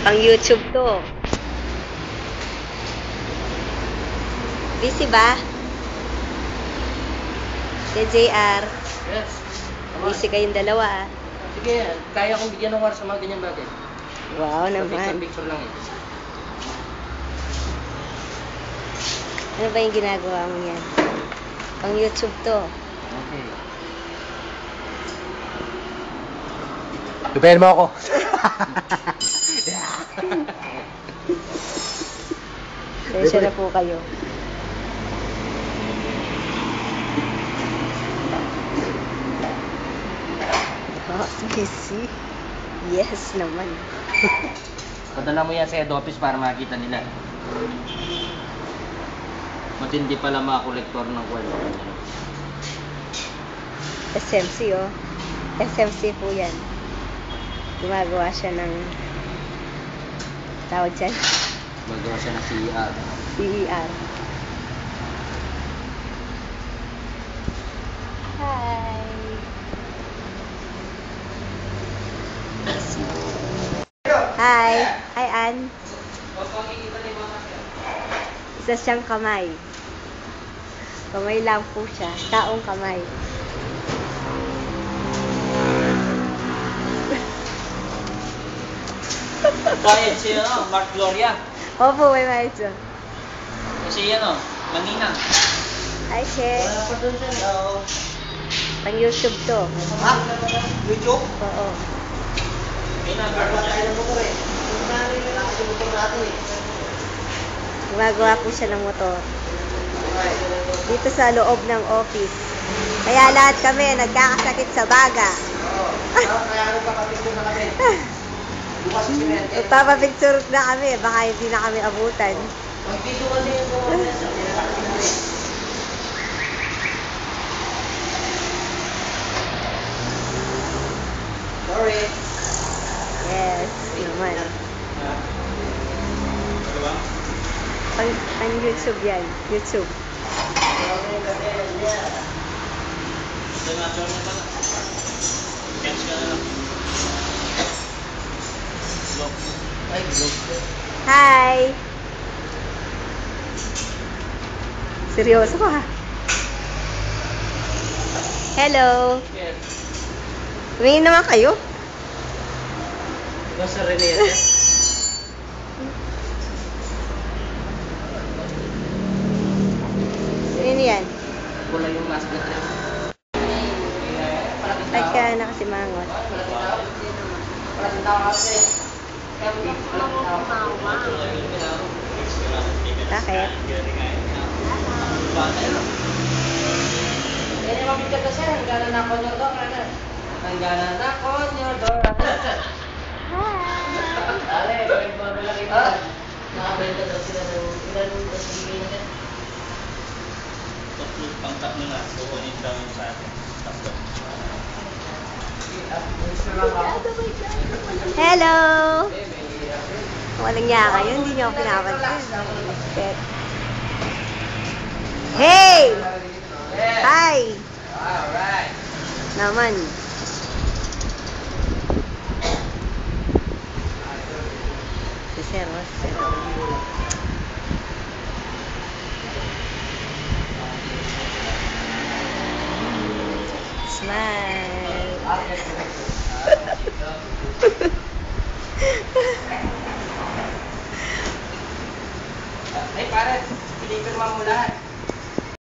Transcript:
Pang YouTube to. Busy ba? Kay JR. Yes. Busy kayong dalawa ah. Sige, kaya kong bigyan ng oras sa mga ganyan bagay. Wow naman. Picture lang eh. Ano ba yung ginagawa mo yan? Pang YouTube to. Okay. Tupayin mo ako. Sensya na po kayo. Busy. Yes naman. Padala mo yan sa head office para makita nila. Matindi pala mga kolektor ng kwento. SMC oh. SMC po yan. Gumagawa siya ng tawag dyan? Magawa siya ng CER. CER. Hi! Hi! Hi, Ann. Isa siyang kamay. Kamay lang po siya. Taong kamay. Quiet si Mark Gloria. Opo, may maestro. Si Manina. Hi, Che. Wala pa doon siya. Pang YouTube to. Ha? YouTube? Oo. May nagagawa tayo ng motor eh. Kung saan yung lalaki yung motor natin eh. Gumagawa po siya ng motor. Dito sa loob ng office. Kaya lahat kami nagkakasakit sa baga. Oo. Kaya nagpapapicture na kami. Bukas si Simente. Magpapapicture na kami. Baka hindi na kami abutan. Mag-video kasi yung mga sa sorry. Yes, naman. Pang YouTube yan. YouTube. Hi! Seryoso ka? Hello! Yes. Tumingin naman kayo. Nasa Renete. Sino yan? Wala yung mask na trip. Ay ka na kasi mangot. Parating tao kasi. Bakit? Yan yung mabigyan kasi. Hangganan na konyor door. Hangganan na konyor door. Ale, magbabalaki pa. Nakabenta daw sila ng ilan daw sa bigay natin. Pang-tatlo na. Kukunin daw yung sa atin. Tatlo. Hello! Walang niya kayo, hindi niyo ako pinapansin. Hey! Hi! Alright. Naman. Si Sir Ross. Smile. Ay, pare, pinipirma mo lahat.